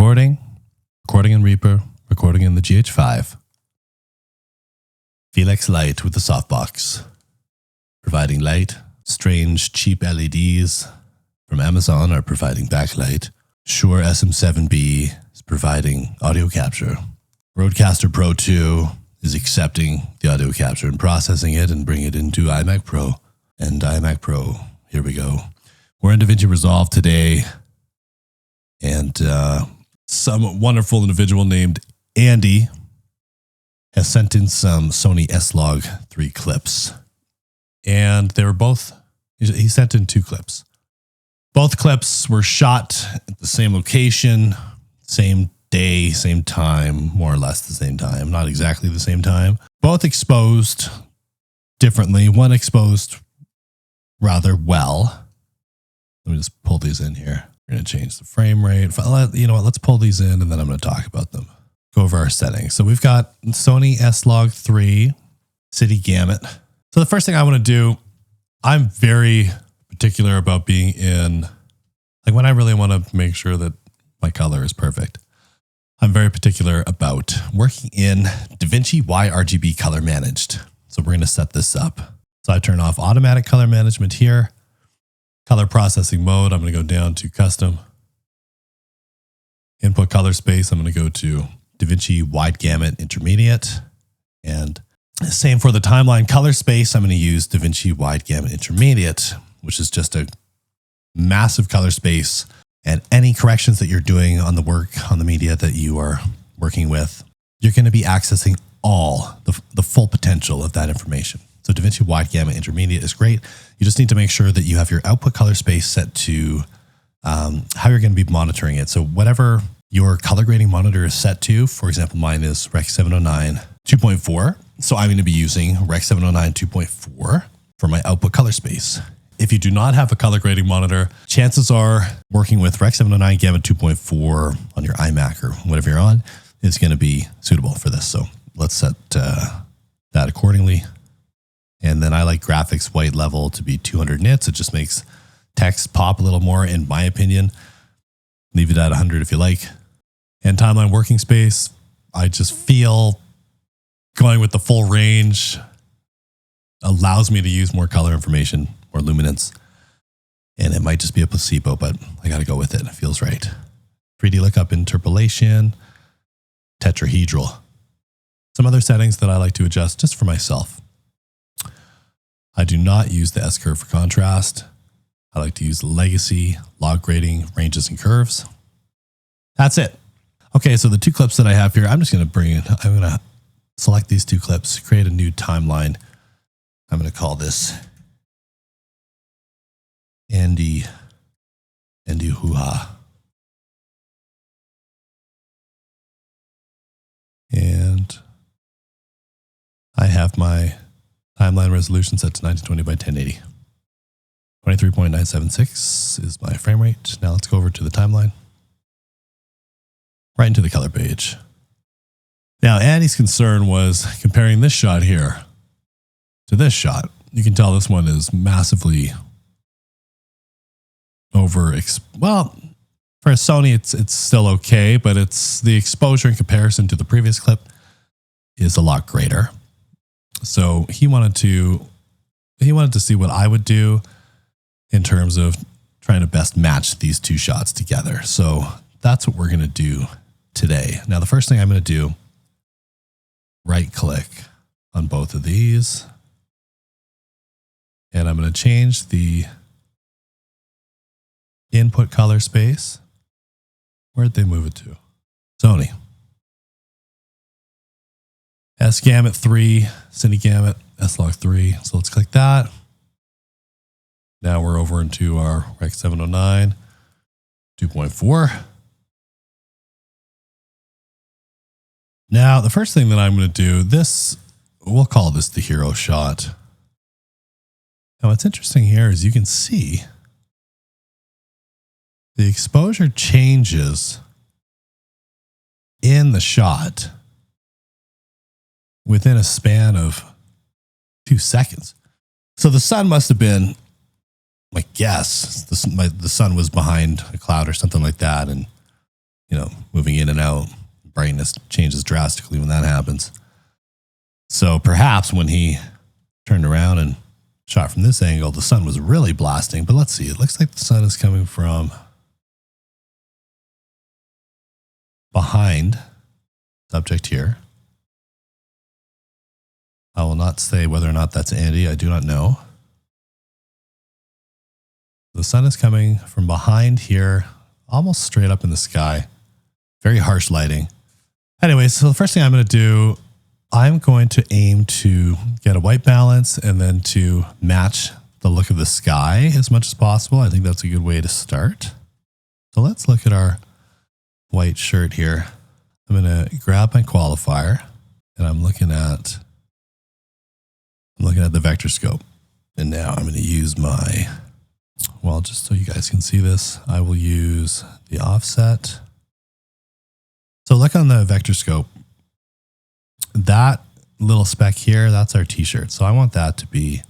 Recording in Reaper, recording in the GH5. Felix Light with the softbox. Providing light. Strange cheap LEDs from Amazon are providing backlight. Shure SM7B is providing audio capture. Rodecaster Pro 2 is accepting the audio capture and processing it and bringing it into iMac Pro. And iMac Pro, here we go. We're in DaVinci Resolve today. And some wonderful individual named Andy has sent in some Sony SLOG3 clips. And they were both, he sent in 2 clips. Both clips were shot at the same location, same day, same time, more or less the same time, not exactly the same time. Both exposed differently. One exposed rather well. Let me just pull these in here. We're going to change the frame rate. You know what? Let's pull these in and then I'm going to talk about them. Go over our settings. So we've got Sony SLOG3 City Gamut. So the first thing I want to do, I'm very particular about being in, like when I really want to make sure that my color is perfect, I'm very particular about working in DaVinci YRGB Color Managed. So we're going to set this up. So I turn off automatic color management here. Color processing mode, I'm going to go down to custom. Input color space, I'm going to go to DaVinci Wide Gamut Intermediate. And same for the timeline color space, I'm going to use DaVinci Wide Gamut Intermediate, which is just a massive color space. And any corrections that you're doing on the work, on the media that you are working with, you're going to be accessing all the full potential of that information. So DaVinci Wide Gamut Intermediate is great. You just need to make sure that you have your output color space set to how you're going to be monitoring it. So whatever your color grading monitor is set to, for example, mine is Rec 709 2.4. So I'm going to be using Rec 709 2.4 for my output color space. If you do not have a color grading monitor, chances are working with Rec 709 Gamut 2.4 on your iMac or whatever you're on is going to be suitable for this. So let's set that accordingly. And then I like graphics white level to be 200 nits. It just makes text pop a little more, in my opinion. Leave it at 100 if you like. And timeline working space, I just feel going with the full range allows me to use more color information, more luminance. And it might just be a placebo, but I got to go with it. It feels right. 3D lookup interpolation, tetrahedral. Some other settings that I like to adjust just for myself. I do not use the S-curve for contrast. I like to use legacy, log grading, ranges, and curves. That's it. Okay, so the 2 clips that I have here, I'm just going to I'm going to select these 2 clips, create a new timeline. I'm going to call this Andy Hoo-Ha. And I have my timeline resolution set to 1920 by 1080. 23.976 is my frame rate. Now let's go over to the timeline. Right into the color page. Now Andy's concern was comparing this shot here to this shot. You can tell this one is massively well, for a Sony it's still okay, but it's the exposure in comparison to the previous clip is a lot greater. So he wanted to see what I would do in terms of trying to best match these 2 shots together. So that's what we're going to do today. Now, the first thing I'm going to do, right click on both of these. And I'm going to change the input color space. Where'd they move it to? Sony. S Gamut 3, City Gamut, SLOG3. So let's click that. Now we're over into our Rec 709 2.4. Now the first thing that I'm going to do, we'll call this the hero shot. Now what's interesting here is you can see the exposure changes in the shot within a span of 2 seconds. So the sun must have been, my guess, the sun was behind a cloud or something like that. And moving in and out. Brightness changes drastically when that happens. So perhaps when he turned around and shot from this angle, the sun was really blasting. But let's see. It looks like the sun is coming from behind subject here. I will not say whether or not that's Andy. I do not know. The sun is coming from behind here, almost straight up in the sky. Very harsh lighting. Anyway, so the first thing I'm going to do, I'm going to aim to get a white balance and then to match the look of the sky as much as possible. I think that's a good way to start. So let's look at our white shirt here. I'm going to grab my qualifier and I'm looking at the vector scope. And now I'm going to use just so you guys can see this, I will use the offset. So look on the vector scope. That little speck here, that's our t-shirt. So I want that to be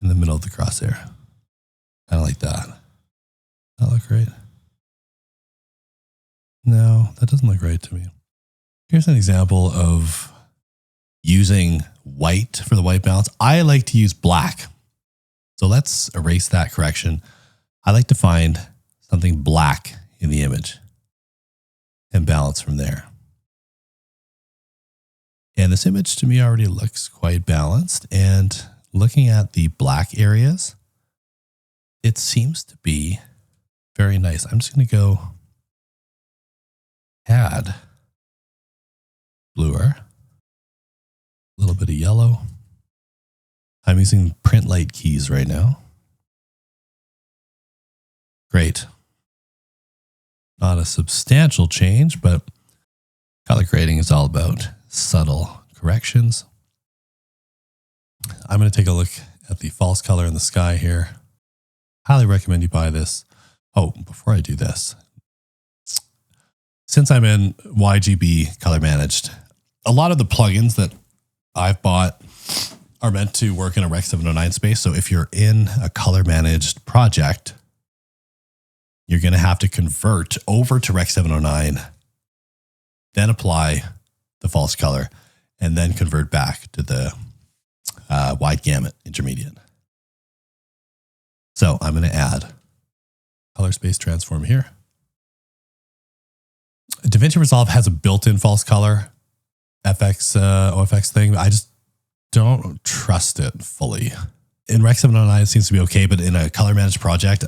in the middle of the crosshair. Kind of like that. That look right? No, that doesn't look right to me. Here's an example of using white for the white balance. I like to use black. So let's erase that correction. I like to find something black in the image and balance from there. And this image to me already looks quite balanced. And looking at the black areas, it seems to be very nice. I'm just going to go add bluer, a little bit of yellow. I'm using print light keys right now. Great. Not a substantial change, but color grading is all about subtle corrections. I'm going to take a look at the false color in the sky here. Highly recommend you buy this. Oh, before I do this, since I'm in YGB color managed, a lot of the plugins that I've bought are meant to work in a Rec 709 space. So if you're in a color managed project, you're going to have to convert over to Rec 709, then apply the false color, and then convert back to the wide gamut intermediate. So I'm going to add color space transform here. DaVinci Resolve has a built-in false color OFX thing. I just don't trust it fully. In Rec 709, it seems to be okay, but in a color managed project,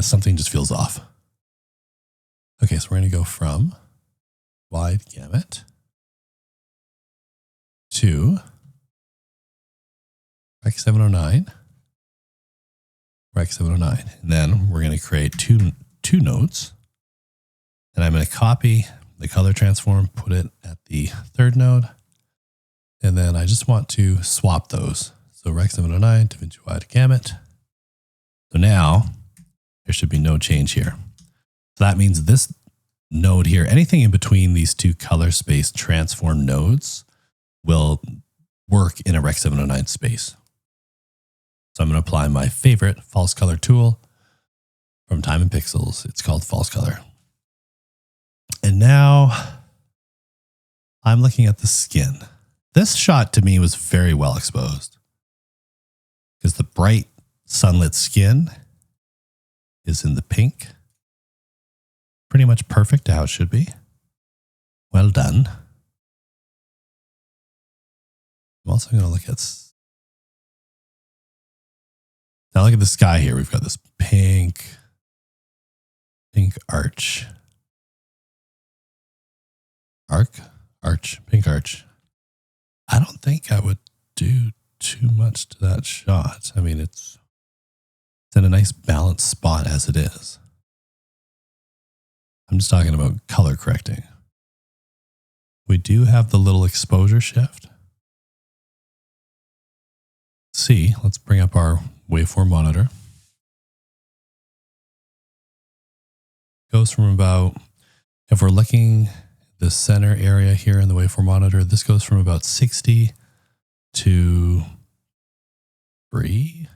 something just feels off. Okay, so we're going to go from wide gamut to Rec 709, Rec 709. And then we're going to create two nodes. And I'm going to copy the color transform, put it at the third node. And then I just want to swap those. So Rec 709, DaVinci wide gamut. So now there should be no change here. So that means this node here, anything in between these two color space transform nodes will work in a Rec 709 space. So I'm going to apply my favorite false color tool from Time and Pixels. It's called false color. And now I'm looking at the skin. This shot to me was very well exposed because the bright sunlit skin is in the pink. Pretty much perfect how it should be. Well done. I'm also going to look at... Now look at the sky here. We've got this pink arch. Pink arch. I don't think I would do too much to that shot. I mean, it's in a nice balanced spot as it is. I'm just talking about color correcting. We do have the little exposure shift. See, let's bring up our waveform monitor. Goes from about, if we're looking the center area here in the waveform monitor, this goes from about 60 to 3.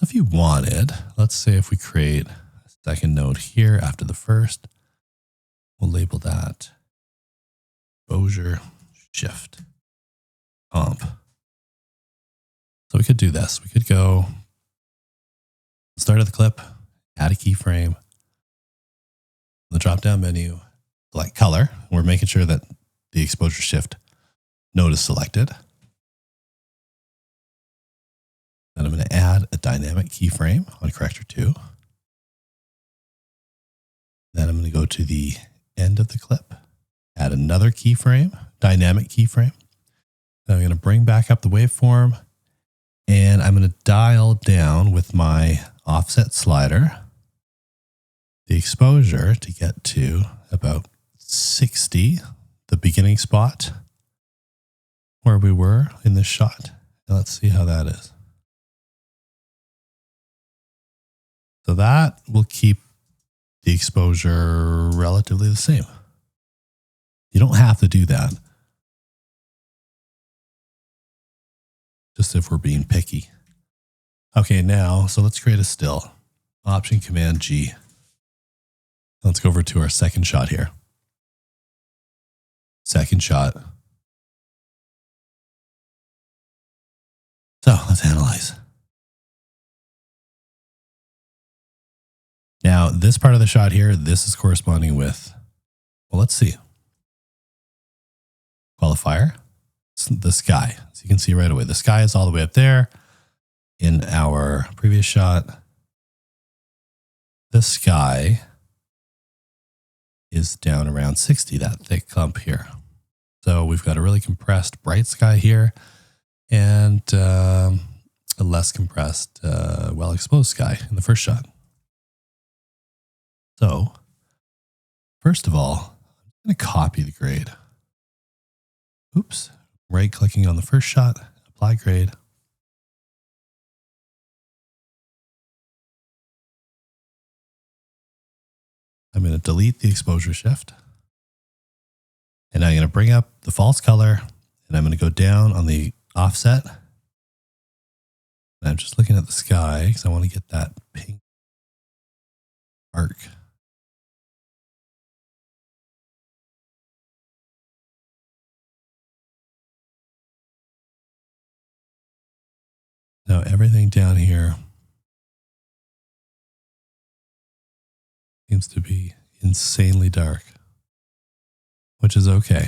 If you wanted, let's say if we create a second node here after the first. We'll label that exposure shift comp. So we could do this. We could go start of the clip, add a keyframe, the drop-down menu, select color. We're making sure that the exposure shift node is selected. Then I'm going to add a dynamic keyframe on corrector 2. Then I'm going to go to the end of the clip, add another keyframe, dynamic keyframe. Then I'm going to bring back up the waveform, and I'm going to dial down with my offset slider the exposure to get to about 60, the beginning spot where we were in this shot. Now let's see how that is. So that will keep the exposure relatively the same. You don't have to do that. Just if we're being picky. Okay, now, so let's create a still. Option Command G. Let's go over to our second shot here. Second shot. So let's analyze. Now, this part of the shot here, this is corresponding with, well, let's see. Qualifier, the sky. So you can see right away, the sky is all the way up there. In our previous shot, the sky is down around 60, that thick clump here. So we've got a really compressed bright sky here and a less compressed, well-exposed sky in the first shot. So first of all, I'm going to copy the grade. Oops, right-clicking on the first shot, apply grade. I'm going to delete the exposure shift. And I'm going to bring up the false color, and I'm going to go down on the offset. And I'm just looking at the sky because I want to get that pink arc. Now everything down here seems to be insanely dark, which is okay.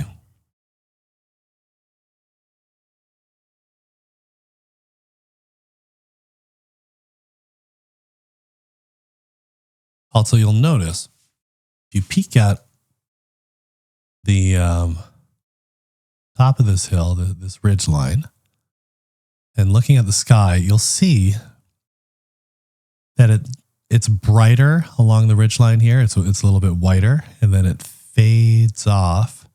Also, you'll notice if you peek at the top of this hill, this ridge line, and looking at the sky, you'll see that it's brighter along the ridge line here. It's a little bit whiter, and then it fades off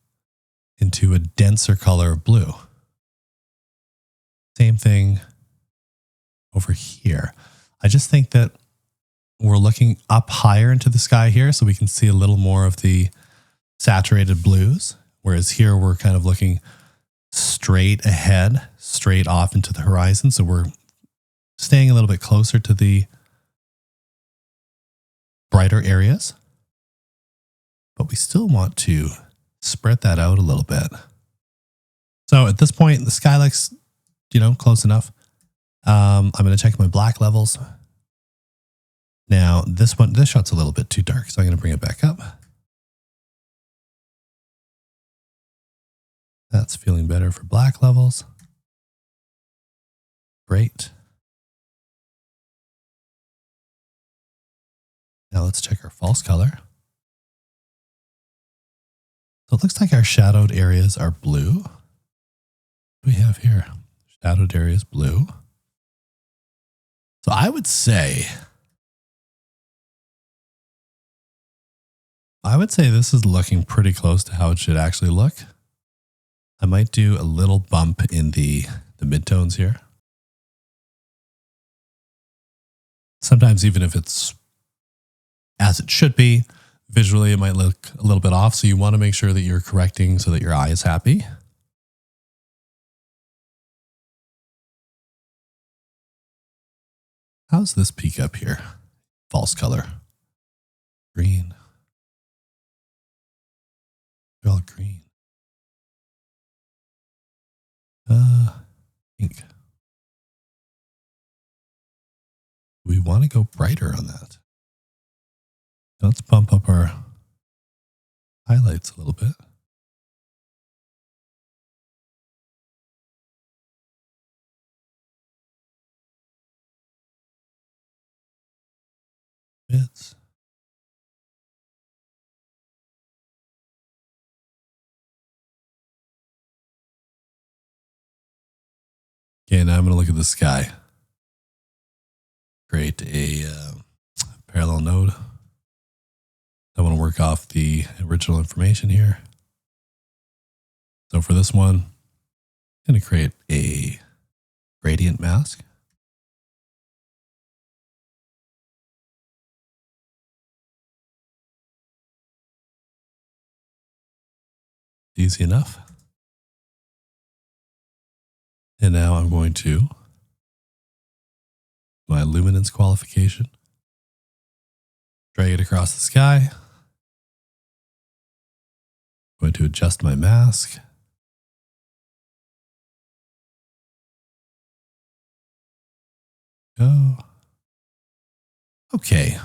into a denser color of blue. Same thing over here. I just think that we're looking up higher into the sky here, so we can see a little more of the saturated blues, whereas here we're kind of looking straight ahead, straight off into the horizon. So we're staying a little bit closer to the brighter areas, but we still want to spread that out a little bit. So at this point, the sky looks, close enough. I'm going to check my black levels. Now this shot's a little bit too dark, so I'm going to bring it back up. That's feeling better for black levels. Great. Now let's check our false color. So it looks like our shadowed areas are blue. What do we have here? Shadowed areas blue. So I would say this is looking pretty close to how it should actually look. I might do a little bump in the midtones here. Sometimes even if it's as it should be, visually it might look a little bit off. So you want to make sure that you're correcting so that your eye is happy. How's this peak up here? False color. Green. They're all green. Pink. We want to go brighter on that. Let's bump up our highlights a little bit. Bits. Okay, now I'm going to look at the sky. Create a parallel node. I want to work off the original information here. So for this one, I'm going to create a gradient mask. Easy enough. And now I'm going to my luminance qualification. Drag it across the sky. I'm going to adjust my mask. Go. Okay.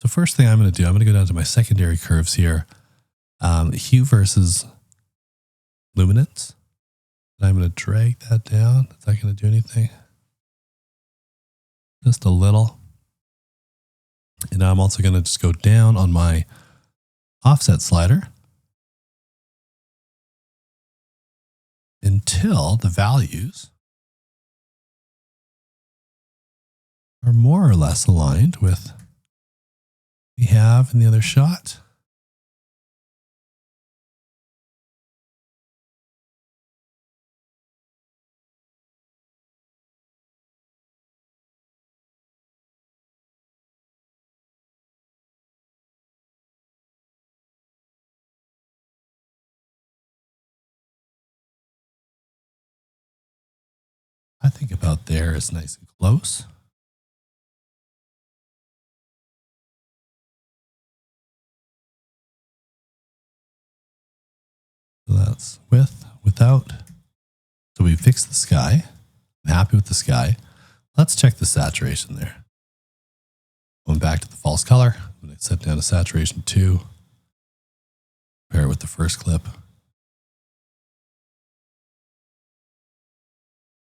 So first thing I'm going to do, I'm going to go down to my secondary curves here. Hue versus luminance. And I'm going to drag that down. Is that going to do anything? Just a little. And now I'm also going to just go down on my offset slider until the values are more or less aligned with what we have in the other shot. I think about there is nice and close. So that's with, without. So we fixed the sky. I'm happy with the sky. Let's check the saturation there. Going back to the false color. I'm going to set down to saturation 2. Compare it with the first clip.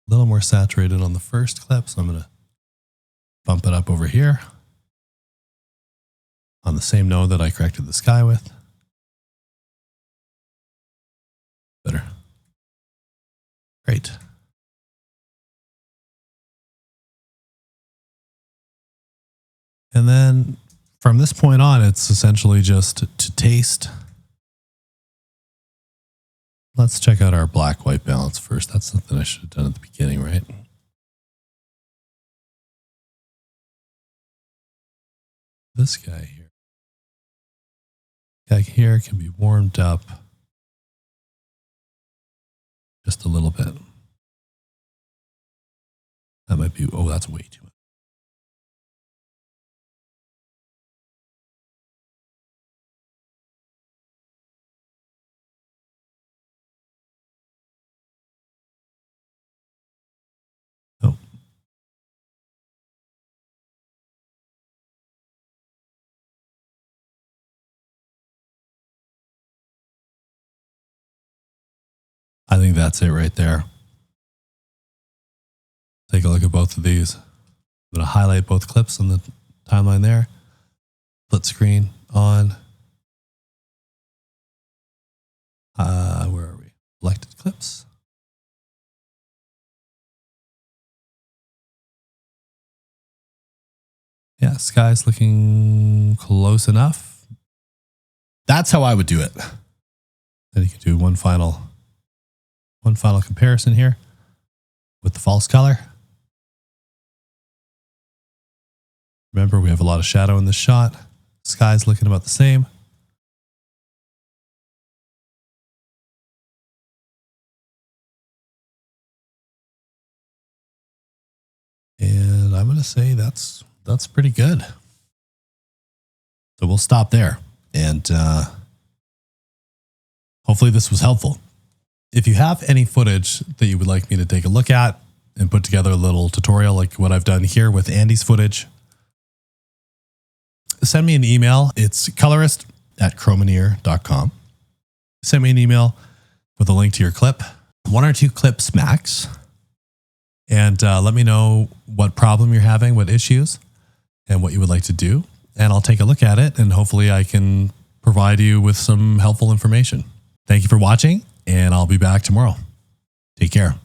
A little more saturated on the first clip, so I'm going to bump it up over here on the same node that I corrected the sky with. Better. Great. And then from this point on, it's essentially just to taste. Let's check out our black-white balance first. That's something I should have done at the beginning, right? This guy here. Guy here can be warmed up just a little bit. That might be, oh, that's way too much. Oh. I think that's it right there. Take a look at both of these. I'm going to highlight both clips on the timeline there. Split screen on. Where are we? Selected clips. Yeah, sky's looking close enough. That's how I would do it. Then you can do one final comparison here with the false color. Remember, we have a lot of shadow in this shot. Sky's looking about the same. And I'm going to say that's pretty good. So we'll stop there. And hopefully this was helpful. If you have any footage that you would like me to take a look at and put together a little tutorial like what I've done here with Andy's footage, send me an email. It's colourist@chromineer.com. Send me an email with a link to your clip, 1 or 2 clips max. And let me know what problem you're having, what issues, and what you would like to do. And I'll take a look at it, and hopefully I can provide you with some helpful information. Thank you for watching, and I'll be back tomorrow. Take care.